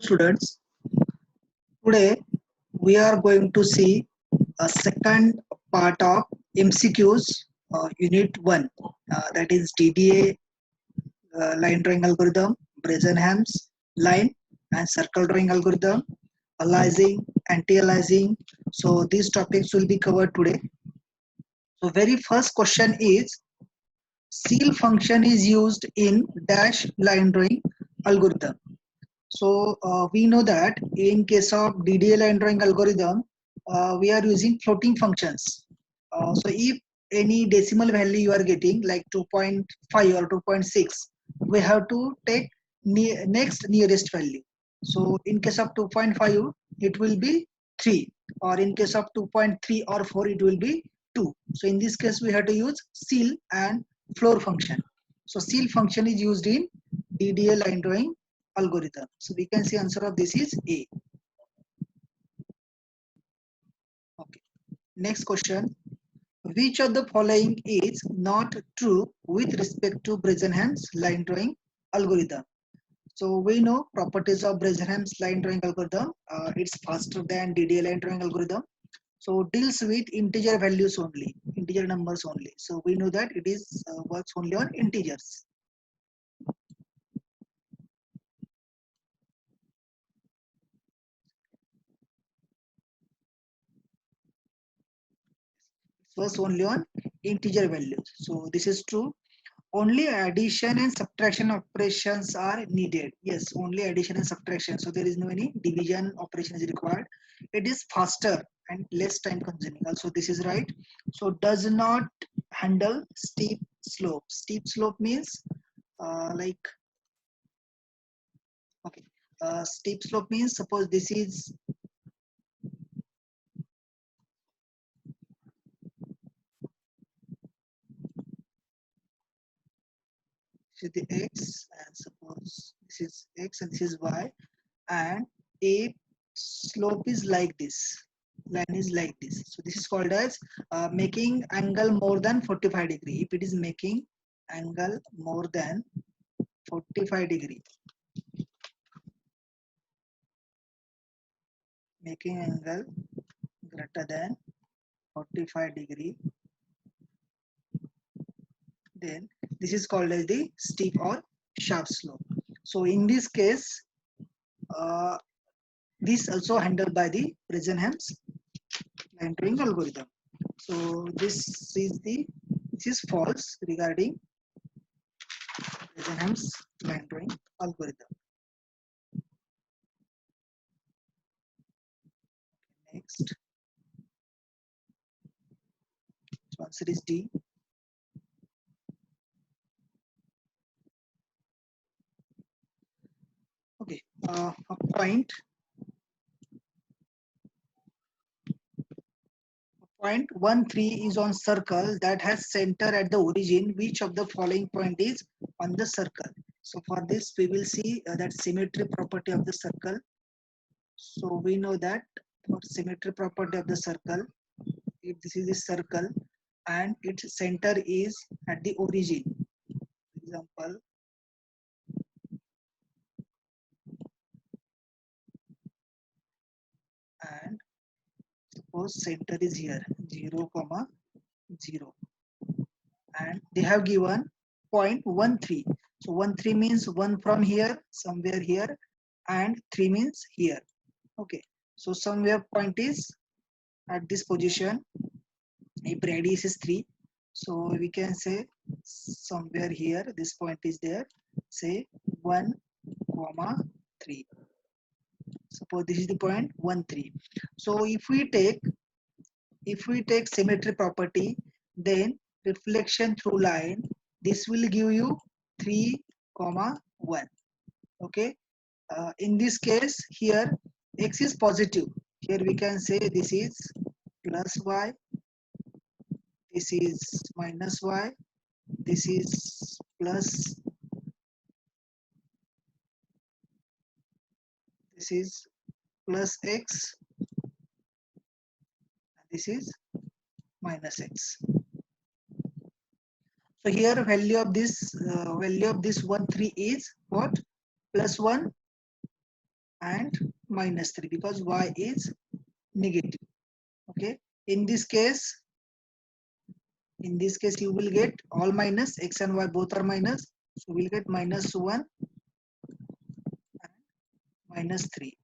Students, today we are going to see a second part of MCQs Unit 1, that is DDA line drawing algorithm, Bresenham's line and circle drawing algorithm, aliasing, anti-aliasing. So these topics will be covered today. So very first question is, ceil function is used in dash line drawing algorithm. So we know that in case of DDA line drawing algorithm, we are using floating functions. So if any decimal value you are getting like 2.5 or 2.6, we have to take next nearest value. So in case of 2.5, it will be 3, or in case of 2.3 or 4, it will be 2. So in this case, we have to use ceil and floor function. So ceil function is used in DDA line drawing algorithm. So we can see answer of this is A. Okay. Next question. Which of the following is not true with respect to Bresenham's line drawing algorithm? So we know properties of Bresenham's line drawing algorithm. It's faster than DDA line drawing algorithm. So deals with integer values only, integer numbers only. So we know that it is works only on integers. It works only on integer values. So this is true. Only addition and subtraction operations are needed. Yes, only addition and subtraction. So there is no any division operation is required. It is faster and less time consuming. Also, this is right. So does not handle steep slope. Steep slope means like, okay. Steep slope means suppose this is the x, and suppose this is x and this is y, and a slope is like this, line is like this. So this is called as making angle more than 45 degree. If it is making angle more than 45 degree, making angle greater than 45 degree, then this is called as the steep or sharp slope. So in this case, uh, this also handled by the Bresenham's line drawing algorithm. So this is false regarding Bresenham's line drawing algorithm. Next, so answer is D. Okay, a point 1,3 is on circle that has center at the origin. Which of the following point is on the circle? So for this, we will see that symmetry property of the circle. So we know that for symmetry property of the circle, if this is a circle and its center is at the origin, for example, and suppose center is here 0, 0, and they have given 0.13. So 13 means 1 from here, somewhere here, and 3 means here. Okay, so somewhere point is at this position. If radius is 3, so we can say somewhere here this point is there, say 1, 3. Suppose this is the point 13. So if we take symmetry property, then reflection through line, this will give you 3, 1. Okay. In this case, here x is positive. Here we can say this is plus y, this is minus y, this is plus, this is plus x, this is minus x. So here value of this 1, 3 is what? Plus 1 and minus 3 because y is negative. Okay, in this case you will get all minus, x and y both are minus, so we'll get minus 1 and minus 3,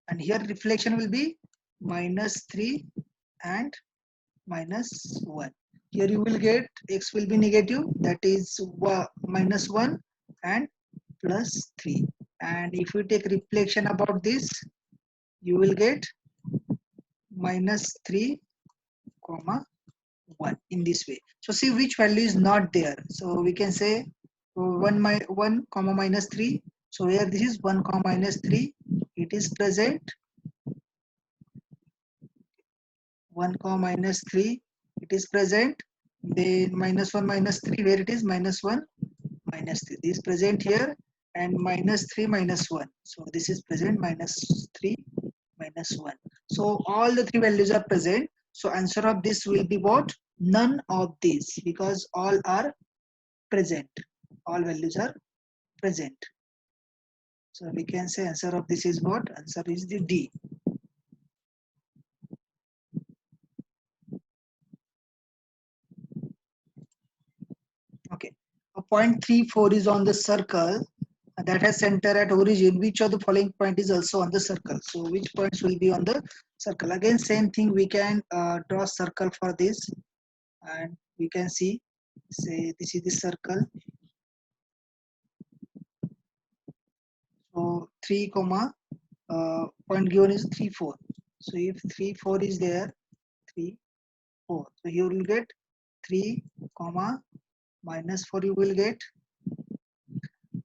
and here reflection will be minus 3 and minus 1. Here you will get x will be negative, that is minus 1 and plus 3, and if you take reflection about this, you will get minus 3 comma 1 in this way. So see which value is not there. So we can say 1 comma minus 3. So here this is 1 comma minus 3. It is present. 1 comma minus 3. It is present. Then minus 1 minus 3. Where it is minus 1 minus 3. This is present here, and minus 3 minus 1. So this is present minus 3 minus 1. So all the three values are present. So answer of this will be what? None of these, because all are present. All values are present. So we can say answer of this is what? Answer is the D. Okay. A point 34 is on the circle that has center at origin. Which of the following point is also on the circle? So which points will be on the circle? Again, same thing. We can draw circle for this, and we can see. Say this is the circle. So 3 comma point given is 3 4. So if 3 4 is there, 3 4. So here you will get 3 comma minus 4 you will get.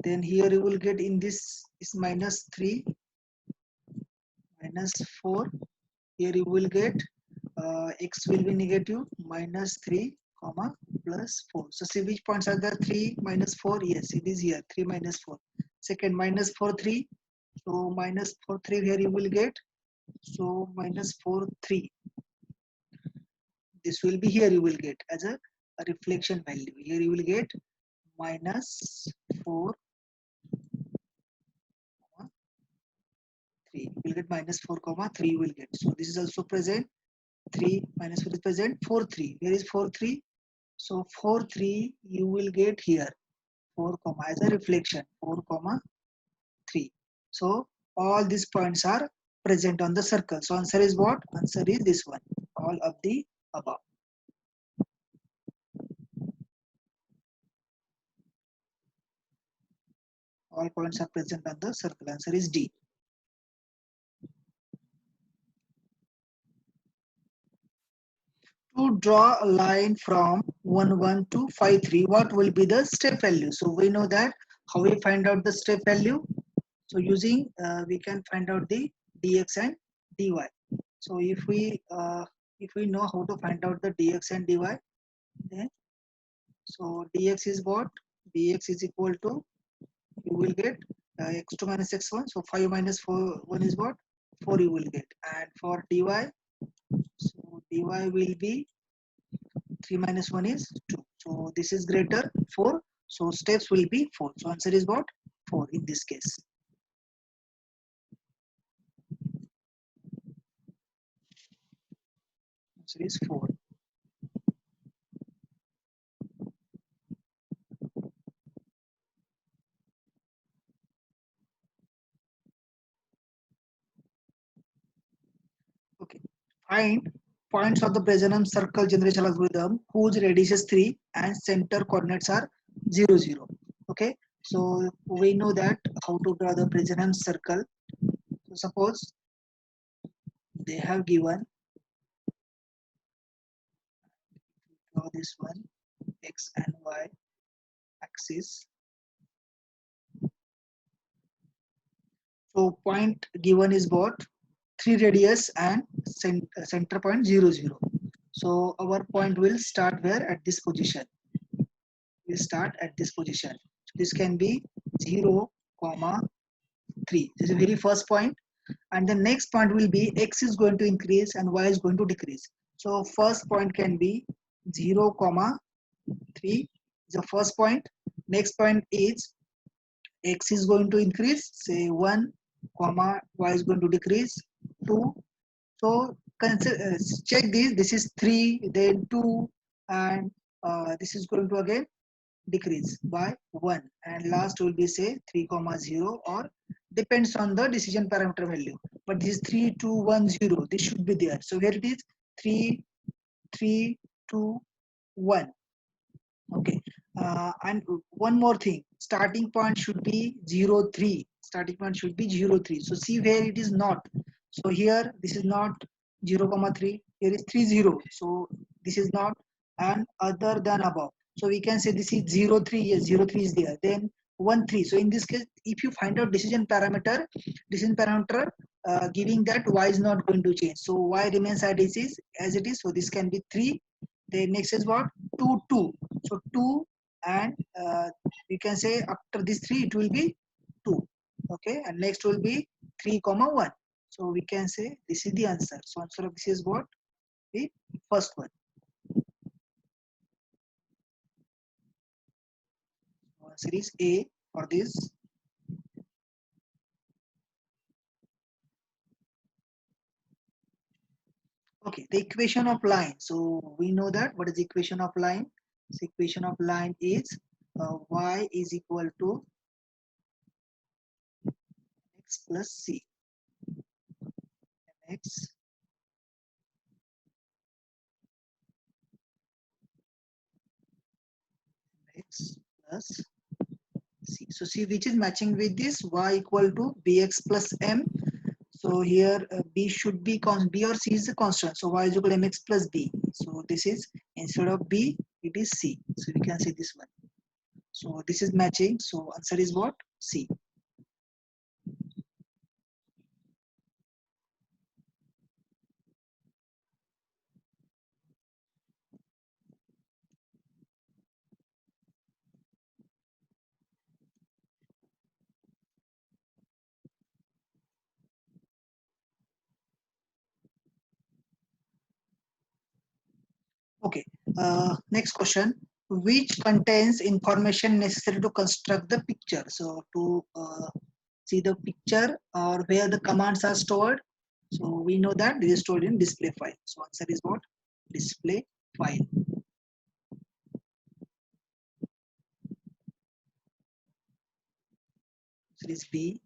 Then here you will get in this is minus 3 minus 4. Here you will get x will be negative minus 3 comma plus 4. So see which points are there? 3 minus 4. Yes, it is here 3 minus 4. Second minus 4 3. So minus 4 3 here you will get. So minus 4 3. This will be here you will get as a reflection value. Here you will get minus 4 comma 3. You will get minus 4 comma 3 you will get. So this is also present. 3 minus 4 is present. 4 3. Where is 4 3? So 4 3 you will get here. 4 comma as a reflection. 4 comma 3. So all these points are present on the circle. So answer is what? Answer is this one. All of the above. All points are present on the circle. Answer is D. To draw a line from 1 1 to 5 3, what will be the step value? So we know that how we find out the step value. So using we can find out the dx and dy. So if we know how to find out the dx and dy, then so dx is what? Dx is equal to, you will get x2 minus x1. So 5 minus 4 1 is what? 4 you will get. And for dy, so dy will be 3 minus 1 is 2. So this is greater 4. So steps will be 4. So answer is what? 4 in this case. Answer is 4. Okay. Find points of the Bresenham circle generation algorithm whose radius is 3 and center coordinates are 0 0. Okay. So we know that how to draw the Bresenham circle. So suppose they have given, draw this one, x and y axis. So point given is what? 3 radius and center point 0 0. So our point will start where? At this position. We start at this position. So this can be 0 comma 3. This is the very first point, and the next point will be x is going to increase and y is going to decrease. So first point can be 0 comma 3 is the first point. Next point is x is going to increase, say 1, comma, y is going to decrease 2. So check this. This is 3, then 2, and this is going to again decrease by 1, and last will be say 3 comma 0, or depends on the decision parameter value, but this is 3 2 1 0, this should be there. So here it is 3 3 2 1. Okay, and one more thing, starting point should be 0 3. Starting point should be 0 3. So see where it is not. So here this is not 0 comma 3. Here is 3 0. So this is not, and other than above. So we can say this is 0 3. Yes, 0 3 is there. Then 1 3. So in this case, if you find out decision parameter giving that y is not going to change. So y remains as it is. So this can be 3. Then next is what? 2 2. So 2, and you can say after this 3 it will be 2. Okay, and next will be 3 comma 1. So we can say this is the answer. So answer of this is what? The first one. So answer is A for this. Okay, the equation of line. So we know that what is the equation of line? So equation of line is y is equal to x plus c. X x plus c. So see which is matching with this, y equal to bx plus m. So here b should be b or c is a constant. So y is equal to mx plus b. So this is, instead of b it is c. So we can say this one. So this is matching. So answer is what? C. Okay. Next question. Which contains information necessary to construct the picture? So to see the picture or where the commands are stored. So we know that this is stored in display file. So answer is what? Display file. So this is B.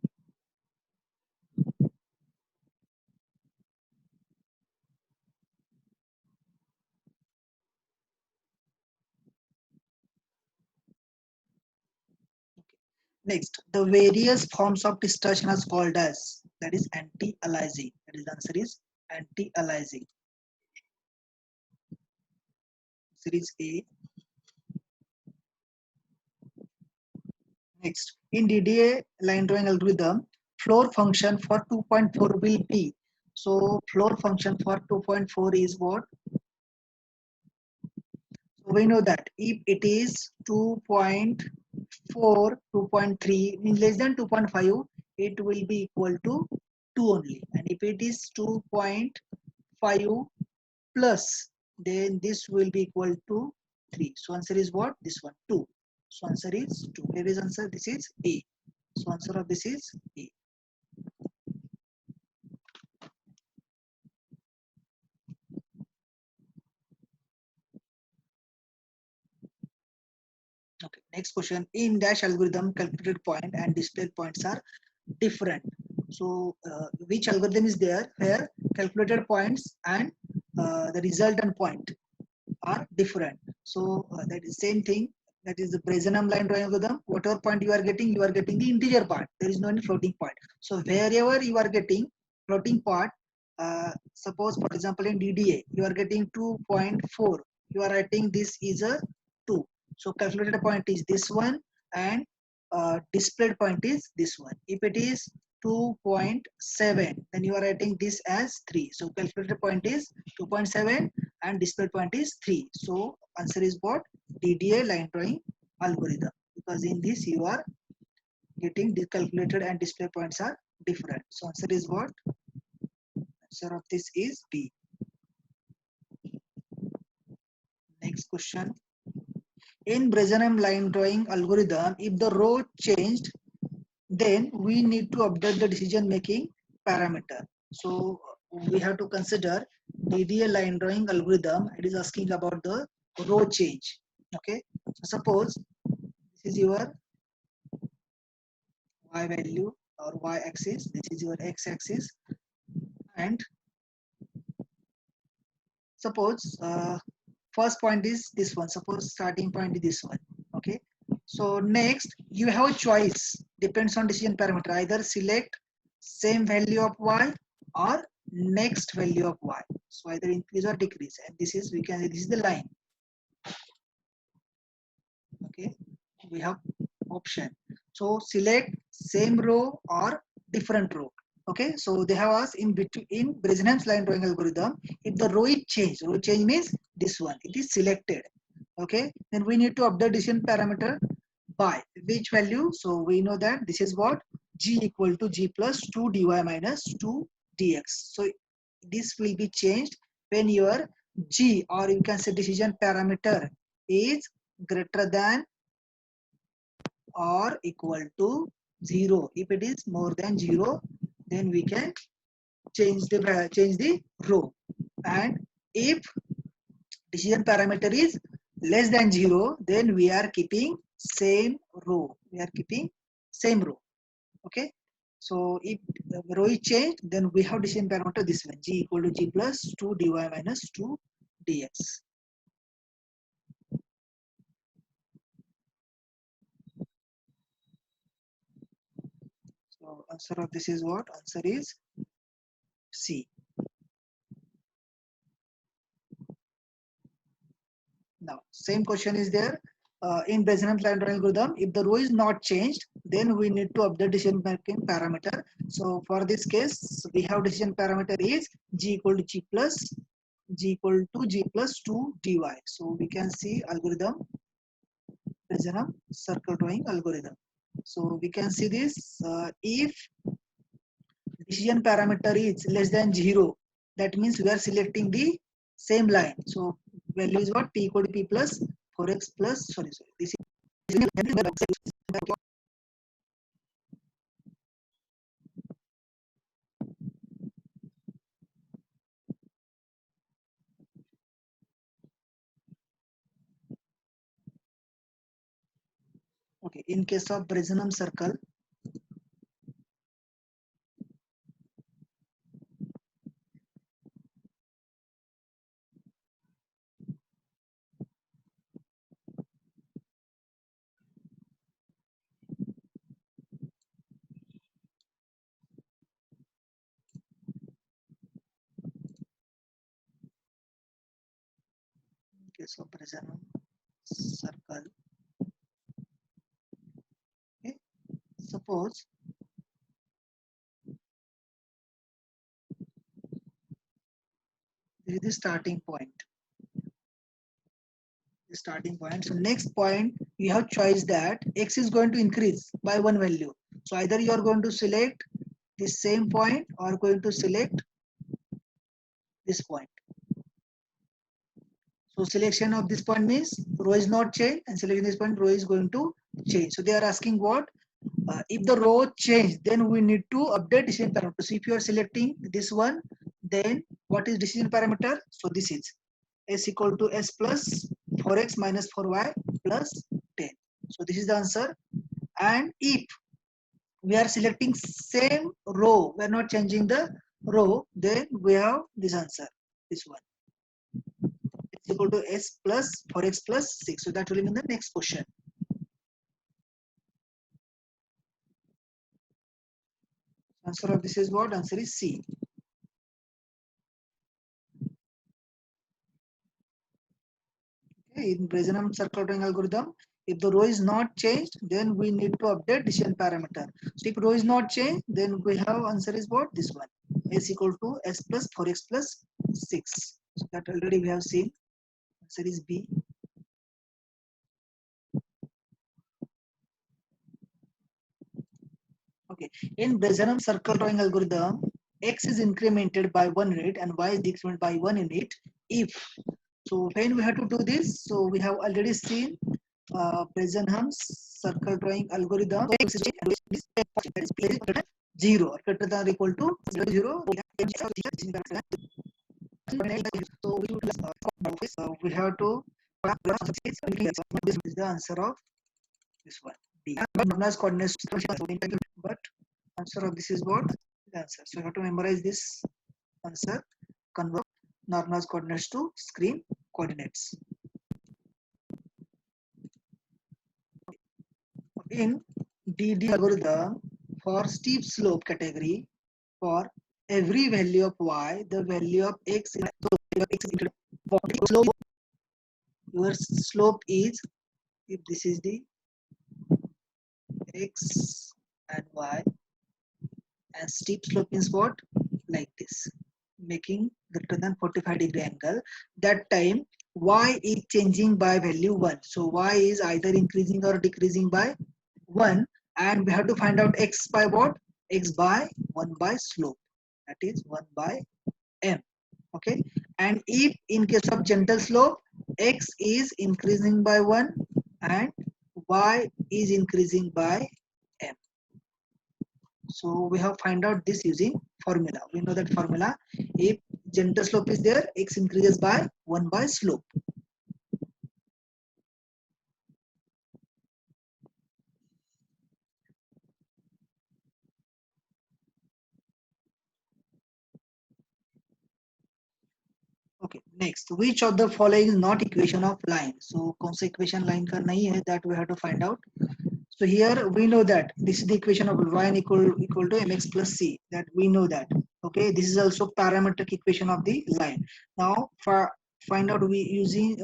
Next, the various forms of distortion is called as, that is anti-aliasing. That is, the answer is anti-aliasing. Series A. Next, in DDA line drawing algorithm, floor function for 2.4 will be. So floor function for 2.4 is what? So we know that if it is 2.4, 2.3 means less than 2.5, it will be equal to 2 only. And if it is 2.5 plus, then this will be equal to 3. So answer is what? This one, 2. So answer is 2. Here is answer. This is A. So answer of this is A. Okay. Next question. In dash algorithm, calculated point and displayed points are different. So which algorithm is there where calculated points and the resultant point are different? So that is same thing. That is the Bresenham line drawing algorithm. Whatever point you are getting the integer part. There is no any floating point. So wherever you are getting floating part, suppose for example in DDA you are getting 2.4. You are writing this is a 2. So calculated point is this one, and displayed point is this one. If it is 2.7, then you are writing this as 3. So calculated point is 2.7 and display point is 3. So answer is what? DDA line drawing algorithm, because in this you are getting the calculated and display points are different. So answer is what? Answer of this is B. Next question. In Bresenham line drawing algorithm, if the row changed then we need to update the decision making parameter. So we have to consider DDA line drawing algorithm. It is asking about the row change. Okay, so suppose this is your y value or y axis, this is your x axis, and suppose first point is this one, suppose starting point is this one. Okay, so next you have a choice, depends on decision parameter, either select same value of y or next value of y, so either increase or decrease, and this is, we can, this is the line. Okay, we have option, so select same row or different row. Okay, so they have asked in between, in Bresenham's line drawing algorithm, if the row is changed, row change means this one, it is selected. Okay, then we need to update decision parameter by which value, so we know that this is what, g equal to g plus 2 dy minus 2 dx. So this will be changed when your g, or you can say decision parameter, is greater than or equal to 0. If it is more than 0, then we can change the row. And if decision parameter is less than 0, then we are keeping same row. We are keeping same row. Okay. So if the row is changed, then we have decision parameter this one, g equal to g plus 2 dy minus 2 dx. So answer of this is what? Answer is C. Now, same question is there in Bresenham's line drawing algorithm. If the row is not changed, then we need to update decision making parameter. So for this case, we have decision parameter is g equal to g equal to g plus 2 dy. So we can see algorithm, Bresenham circle drawing algorithm. So we can see this, if decision parameter is less than 0, that means we are selecting the same line. So value is what, p equal to p plus 4x plus, sorry, this is okay. In case of Bresenham circle, in case of Bresenham circle, okay, suppose this is the starting point. The starting point. So next point, you have choice that x is going to increase by one value. So either you are going to select this same point or going to select this point. So selection of this point means row is not changed, and selection this point, row is going to change. So they are asking what? If the row change, then we need to update decision parameter. So if you are selecting this one, then what is decision parameter? So this is s equal to s plus 4x minus 4y plus 10. So this is the answer. And if we are selecting same row, we are not changing the row, then we have this answer, this one. It's equal to s plus 4x plus 6. So that will be in the next question. Answer of this is what? Answer is C. Okay, in Bresenham circle drawing algorithm, if the row is not changed, then we need to update decision parameter. So if row is not changed, then we have answer is what? This one. S equal to s plus 4x plus 6. So that already we have seen. Answer is B. Okay. In Bresenham circle drawing algorithm, x is incremented by 1 unit and y is decremented by 1 unit if. So when we have to do this, so we have already seen Bresenham's circle drawing algorithm zero or greater than or equal to 0. So we have to this is the answer of this one D. Normalized coordinates, but answer of this is what the answer. So you have to memorize this answer. Convert normalized coordinates to screen coordinates. In DD algorithm, for steep slope category, for every value of y, the value of x is slope. Your slope is, if this is the x and y, and steep slope is what, like this, making greater than 45-degree angle. That time y is changing by value 1. So y is either increasing or decreasing by 1, and we have to find out x by what? X by 1 by slope, that is 1 by m. Okay, and if in case of gentle slope, x is increasing by 1 and y is increasing by m. So we have find out this using formula. We know that formula. If gentle slope is there, x increases by 1 by slope. Okay, next, which of the following is not equation of line? So कौन सा equation line का नहीं है, that we have to find out. So here we know that this is the equation of y equal to mx plus c, that we know that. Okay, this is also parametric equation of the line. Now for find out we using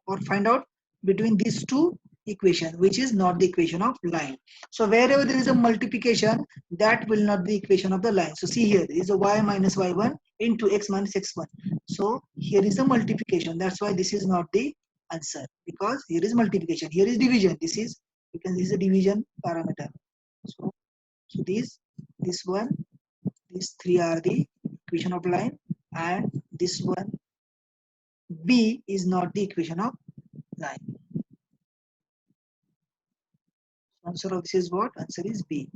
or find out between these two equation which is not the equation of line. So wherever there is a multiplication, that will not be equation of the line. So see here, there is a y minus y1 into x minus x1. So here is the multiplication, that's why this is not the answer, because here is multiplication, here is division, this is, because this is a division parameter. So this one, these three are the equation of line, and this one b is not the equation of line. So answer of this is what? Answer is b.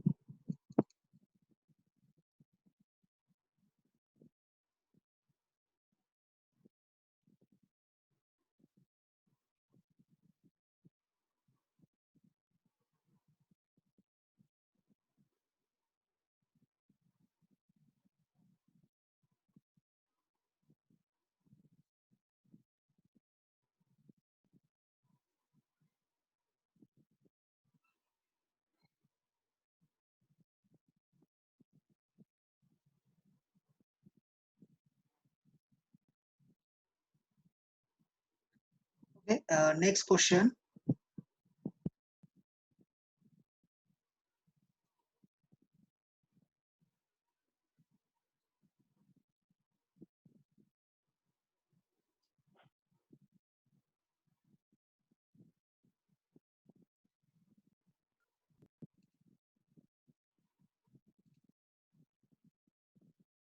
Okay, next question.